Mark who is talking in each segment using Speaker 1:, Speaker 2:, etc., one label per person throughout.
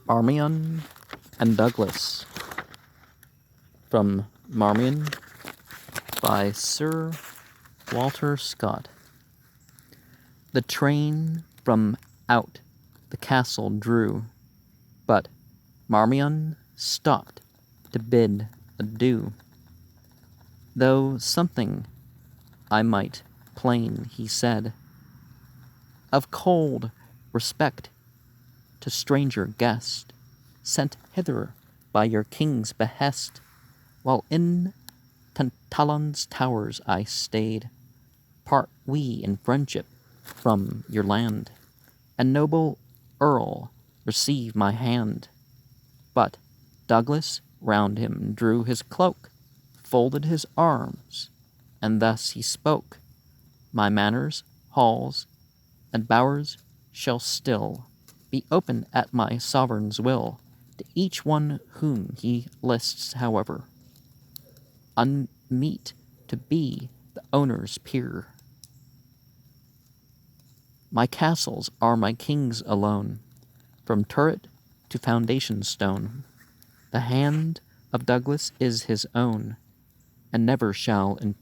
Speaker 1: Marmion and Douglas from Marmion by Sir Walter Scott. The train from out the castle drew, but Marmion stopped to bid adieu. Though something I might plain, he said, of cold respect to stranger guest, sent hither by your king's behest, while in Tantalon's towers I stayed, part we in friendship from your land, and noble earl, receive my hand. But Douglas round him drew his cloak, folded his arms, and thus he spoke, my manors, halls, and bowers shall still be open at my sovereign's will, to each one whom he lists, however, unmeet to be the owner's peer. My castles are my king's alone, from turret to foundation stone. The hand of Douglas is his own, and never shall in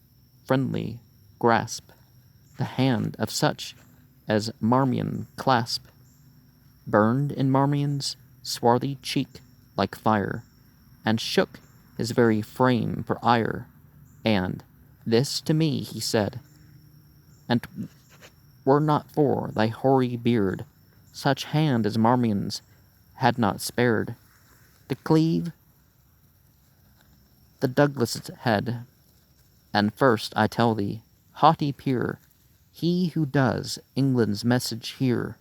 Speaker 1: friendly grasp the hand of such as Marmion clasp. Burned in Marmion's swarthy cheek like fire, and shook his very frame for ire. And this to me he said, and were not for thy hoary beard, such hand as Marmion's had not spared to cleave the Douglas' head. And first I tell thee, haughty peer, he who does England's message hear,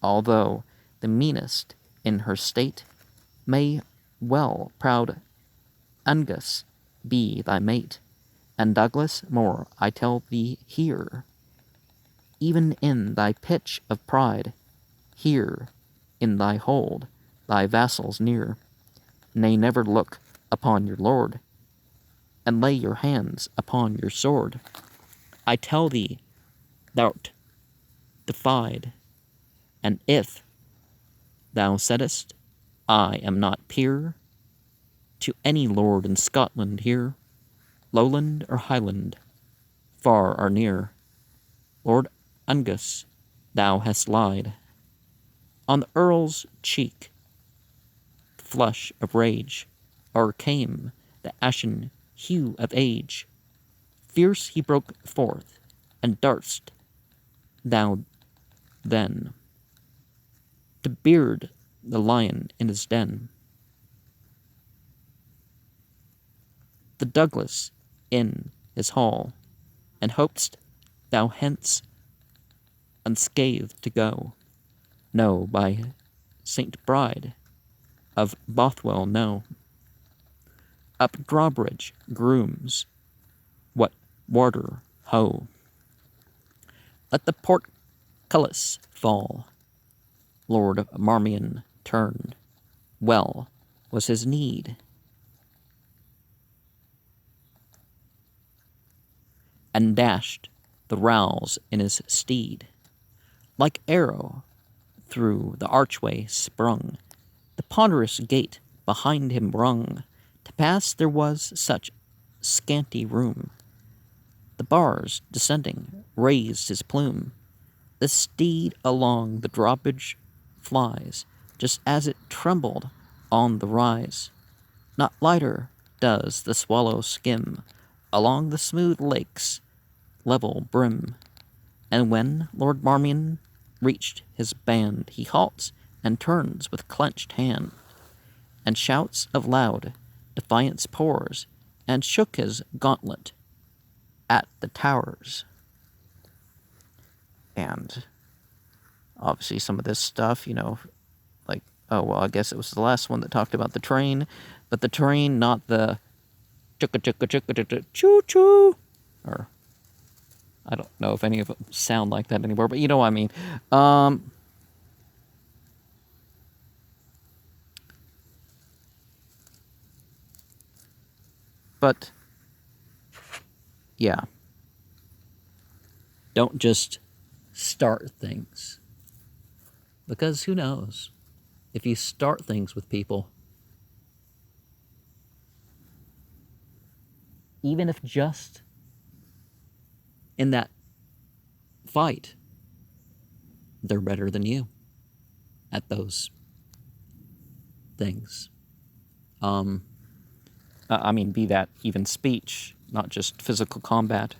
Speaker 1: although the meanest in her state, may well proud Angus be thy mate. And Douglas, more I tell thee here, even in thy pitch of pride, here in thy hold thy vassals near, nay, never look upon your lord, and lay your hands upon your sword. I tell thee, thou'rt defied, and if thou saidst, I am not peer to any lord in Scotland here, Lowland or Highland, far or near, Lord Angus, thou hast lied. On the earl's cheek the flush of rage o'ercame the ashen hue of age. Fierce he broke forth, and dart'st thou then to beard the lion in his den. The Douglas in his hall, and hop'st thou hence unscathed to go? No, by Saint Bride of Bothwell, no. Up drawbridge grooms, what warder, ho! Let the portcullis fall. Lord of Marmion turned, well was his need, and dashed the rowels in his steed. Like arrow through the archway sprung, the ponderous gate behind him rung. To pass there was such scanty room. The bars, descending, raised his plume. The steed along the drawbridge flies, just as it trembled on the rise. Not lighter does the swallow skim along the smooth lake's level brim. And when Lord Marmion reached his band, he halts and turns with clenched hand, and shouts of loud defiance pours, and shook his gauntlet at the towers. And obviously some of this stuff, like, oh, well, I guess it was the last one that talked about the train, but the train, not the choo-choo, or I don't know if any of them sound like that anymore, but you know what I mean. But, yeah. Don't just start things, because who knows? if you start things with people, even if just in that fight, they're better than you at those things. I mean, be that even speech, not just physical combat.